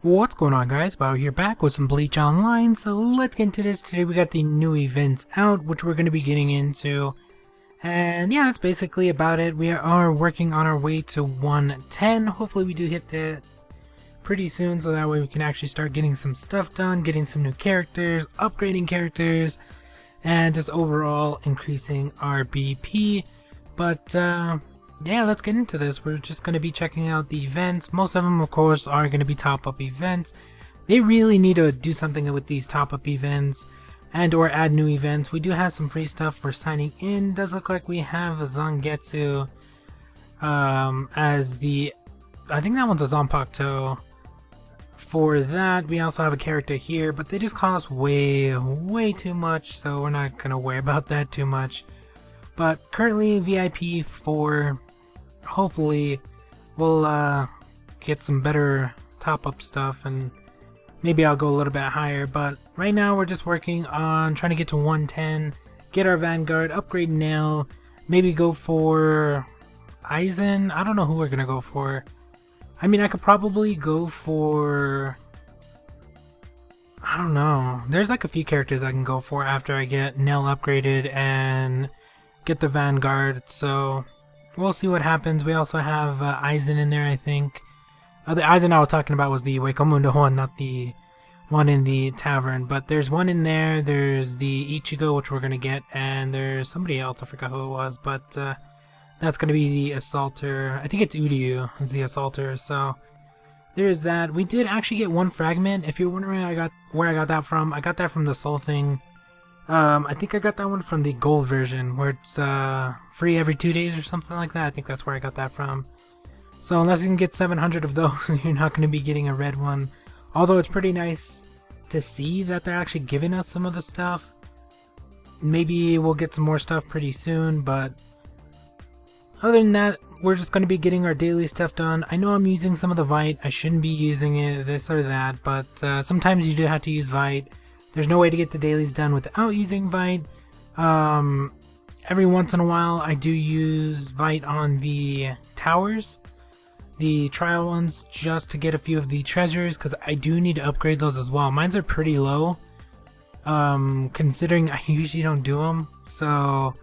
What's going on, guys? Bio here, back with some Bleach Online. So let's get into this. Today we got the new events out, which we're going to be getting into. And yeah, that's basically about it. We are working on our way to 110. Hopefully we do hit that pretty soon, so that way we can actually start getting some stuff done, getting some new characters, upgrading characters, and just overall increasing our BP. But yeah, let's get into this. We're just going to be checking out the events. Most of them, of course, are going to be top-up events. They really need to do something with these top-up events and or add new events. We do have some free stuff for signing in. Does look like we have a Zangetsu as the... I think that one's a Zanpakuto. For that, we also have a character here, but they just cost way too much, so we're not going to worry about that too much. But currently, VIP 4... hopefully we'll get some better top-up stuff, and maybe I'll go a little bit higher. But right now we're just working on trying to get to 110, get our Vanguard, upgrade Nail, maybe go for Aizen. I don't know who we're gonna go for. I mean, I could probably go for... I don't know. There's like a few characters I can go for after I get Nail upgraded and get the Vanguard, so we'll see what happens. We also have Aizen in there, I think. The Aizen I was talking about was the Hueco Mundo one, not the one in the tavern. But there's one in there. There's the Ichigo, which we're going to get. And there's somebody else. I forgot who it was. But that's going to be the Assaulter. I think it's Uryu is the Assaulter. So there's that. We did actually get one fragment. If you're wondering where I got that from, I got that from the Soul thing. I think I got that one from the gold version, where it's free every 2 days or something like that. I think that's where I got that from. So unless you can get 700 of those, you're not going to be getting a red one. Although it's pretty nice to see that they're actually giving us some of the stuff. Maybe we'll get some more stuff pretty soon, but other than that, we're just going to be getting our daily stuff done. I know I'm using some of the Vite. I shouldn't be using it, this or that, but sometimes you do have to use Vite. There's no way to get the dailies done without using Vite. Every once in a while I do use Vite on the towers, the trial ones, just to get a few of the treasures, because I do need to upgrade those as well. Mines are pretty low, considering I usually don't do them, so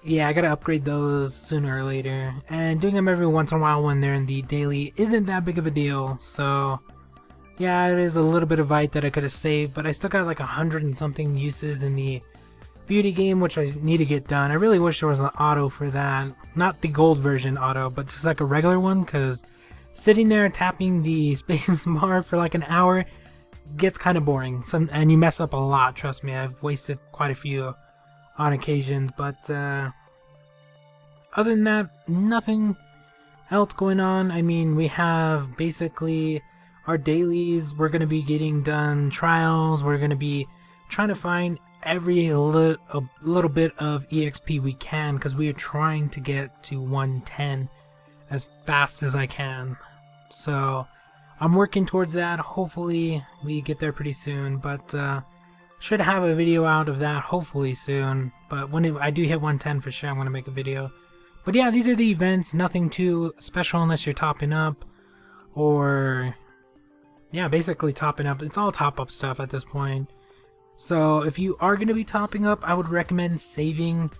yeah, I gotta upgrade those sooner or later. And doing them every once in a while when they're in the daily isn't that big of a deal, so yeah, it is a little bit of Vite that I could have saved, but I still got like 100 and something uses in the beauty game, which I need to get done. I really wish there was an auto for that. Not the gold version auto, but just like a regular one, because sitting there tapping the space bar for like an hour gets kind of boring. And you mess up a lot, trust me. I've wasted quite a few on occasions, but other than that, nothing else going on. I mean, we have basically our dailies, we're going to be getting done trials, we're going to be trying to find every little bit of EXP we can, because we are trying to get to 110 as fast as I can. So I'm working towards that. Hopefully we get there pretty soon, but should have a video out of that hopefully soon. But when I do hit 110 for sure, I'm going to make a video. But yeah, these are the events, nothing too special unless you're topping up, or yeah, basically topping up. It's all top-up stuff at this point. So if you are going to be topping up, I would recommend saving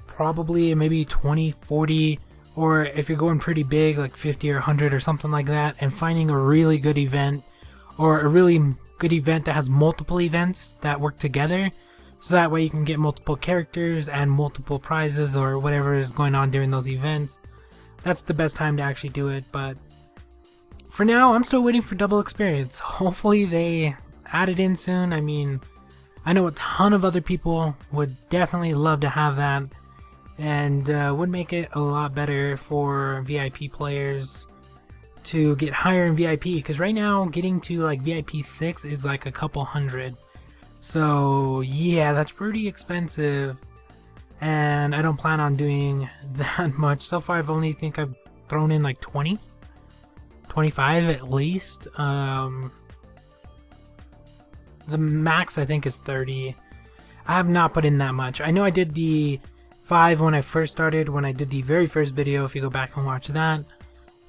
probably maybe 20, 40, or if you're going pretty big, like 50 or 100 or something like that, and finding a really good event, or a really good event that has multiple events that work together, so that way you can get multiple characters and multiple prizes or whatever is going on during those events. That's the best time to actually do it. But for now, I'm still waiting for double experience. Hopefully they add it in soon. I mean, I know a ton of other people would definitely love to have that, and would make it a lot better for VIP players to get higher in VIP, because right now getting to like VIP 6 is like a couple hundred. So yeah, that's pretty expensive, and I don't plan on doing that much. So far I've only think I've thrown in like 20, 25 at least. The max I think is 30. I have not put in that much. I know I did the 5 when I first started, when I did the very first video, if you go back and watch that.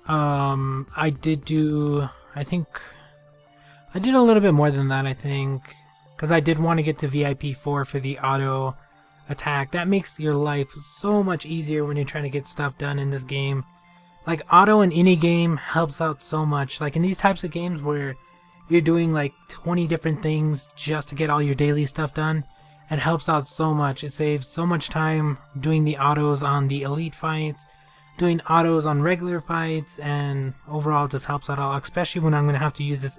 I did do, I think I did a little bit more than that, I think, because I did want to get to VIP 4 for the auto attack. That makes your life so much easier when you're trying to get stuff done in this game. Like, auto in any game helps out so much. Like, in these types of games where you're doing like 20 different things just to get all your daily stuff done, it helps out so much. It saves so much time doing the autos on the elite fights, doing autos on regular fights, and overall it just helps out a lot, especially when I'm going to have to use this.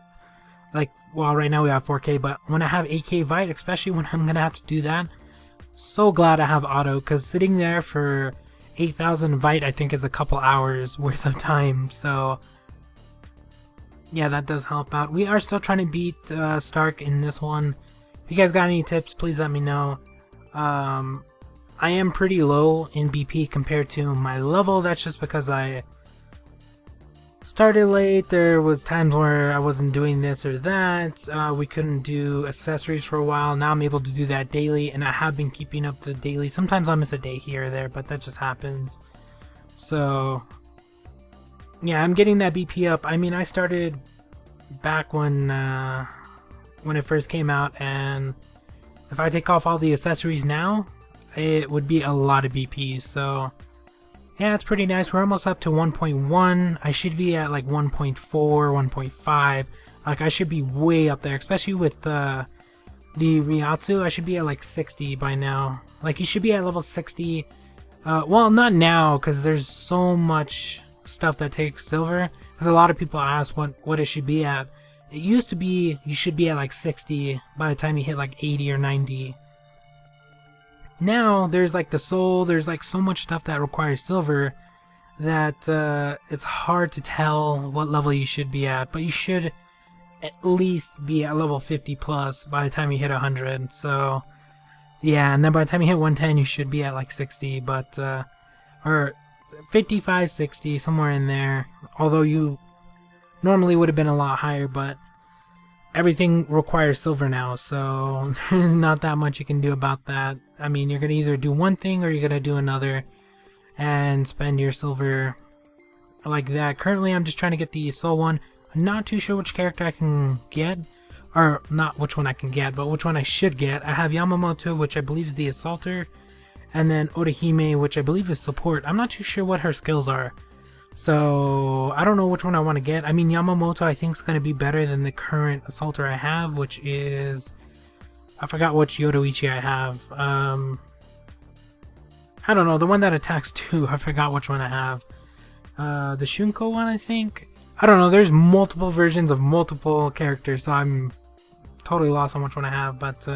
Like, well, right now we have 4K, but when I have 8K Vite, especially when I'm going to have to do that, so glad I have auto, because sitting there for 8,000 Vite I think is a couple hours worth of time, so yeah, that does help out. We are still trying to beat Stark in this one. If you guys got any tips, please let me know. I am pretty low in BP compared to my level. That's just because I started late. There was times where I wasn't doing this or that. We couldn't do accessories for a while. Now I'm able to do that daily, and I have been keeping up to daily. Sometimes I'll miss a day here or there, but that just happens. So yeah, I'm getting that BP up. I mean, I started back when it first came out, and if I take off all the accessories now, it would be a lot of BP. So yeah, it's pretty nice. We're almost up to 1.1. I should be at like 1.4, 1.5. Like, I should be way up there, especially with the Ryatsu. I should be at like 60 by now. Like, you should be at level 60. Well, not now, because there's so much stuff that takes silver. Because a lot of people ask what it should be at. It used to be you should be at like 60 by the time you hit like 80 or 90. Now there's like the soul, there's like so much stuff that requires silver that it's hard to tell what level you should be at, but you should at least be at level 50 plus by the time you hit 100. So yeah, and then by the time you hit 110 you should be at like 60, but or 55, 60, somewhere in there, although you normally would have been a lot higher, but everything requires silver now, so there's not that much you can do about that. I mean, you're going to either do one thing or you're going to do another and spend your silver like that. Currently, I'm just trying to get the soul one. I'm not too sure which character I can get, or not which one I can get, but which one I should get. I have Yamamoto, which I believe is the Assaulter, and then Orihime, which I believe is support. I'm not too sure what her skills are, so I don't know which one I want to get. I mean, Yamamoto I think is going to be better than the current Assaulter I have, which is, I forgot which Yoruichi I have. I don't know, the one that attacks too. I forgot which one I have. The Shunko one, I think. I don't know, there's multiple versions of multiple characters, so I'm totally lost on which one I have, but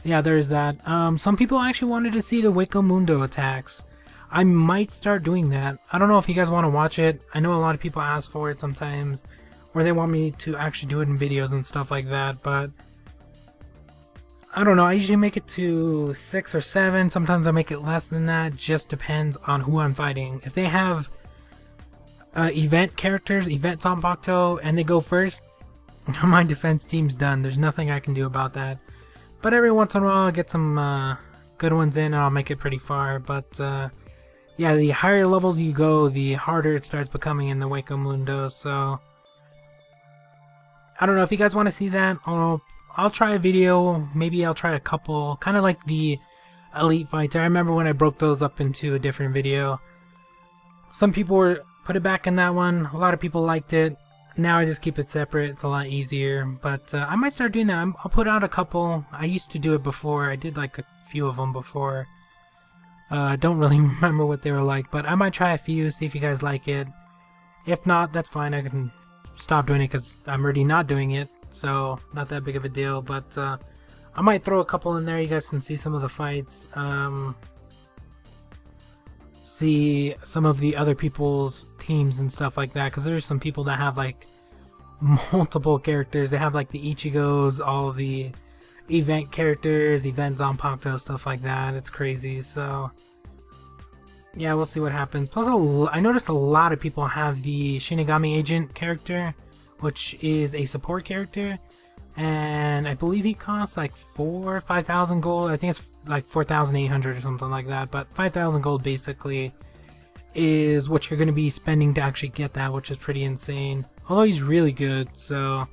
yeah, there's that. Some people actually wanted to see the Hueco Mundo attacks. I might start doing that. I don't know if you guys want to watch it. I know a lot of people ask for it sometimes, or they want me to actually do it in videos and stuff like that, but I don't know. I usually make it to 6 or 7. Sometimes I make it less than that. Just depends on who I'm fighting. If they have event characters, event Zanpakuto, and they go first, my defense team's done. There's nothing I can do about that. But every once in a while I'll get some good ones in and I'll make it pretty far. But yeah, the higher levels you go, the harder it starts becoming in the Hueco Mundo. So I don't know if you guys want to see that. I'll try a video. Maybe I'll try a couple, kind of like the elite fights. I remember when I broke those up into a different video. Some people were put it back in that one. A lot of people liked it. Now I just keep it separate. It's a lot easier. But I might start doing that. I'll put out a couple. I used to do it before. I did like a few of them before. I don't really remember what they were like, but I might try a few, see if you guys like it. If not, that's fine. I can stop doing it because I'm already not doing it, so not that big of a deal. But I might throw a couple in there. You guys can see some of the fights. See some of the other people's teams and stuff like that, because there's some people that have like multiple characters. They have like the Ichigos, all the event characters, event Zanpakuto, stuff like that. It's crazy. So yeah, we'll see what happens. Plus, I noticed a lot of people have the Shinigami Agent character, which is a support character, and I believe he costs like 4,000 or 5,000 gold. I think it's like 4,800 or something like that, but 5,000 gold basically is what you're going to be spending to actually get that, which is pretty insane. Although he's really good, so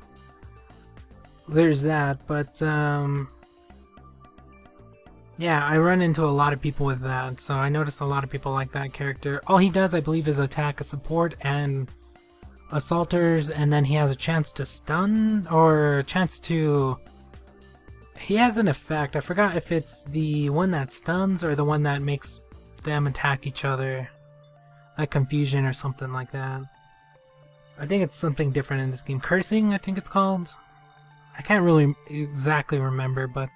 there's that, but yeah, I run into a lot of people with that, so I noticed a lot of people like that character. All he does, I believe, is attack a support and assaulters, and then he has a chance to stun, or a chance to... He has an effect. I forgot if it's the one that stuns or the one that makes them attack each other. Like confusion or something like that. I think it's something different in this game. Cursing, I think it's called. I can't really exactly remember, but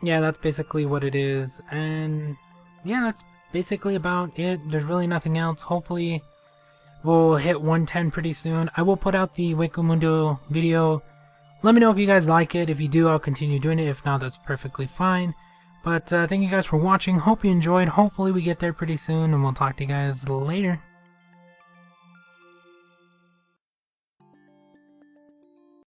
yeah, that's basically what it is. And yeah, that's basically about it. There's really nothing else. Hopefully we'll hit 110 pretty soon. I will put out the Hueco Mundo video. Let me know if you guys like it. If you do, I'll continue doing it. If not, that's perfectly fine. But thank you guys for watching. Hope you enjoyed. Hopefully we get there pretty soon, and we'll talk to you guys later.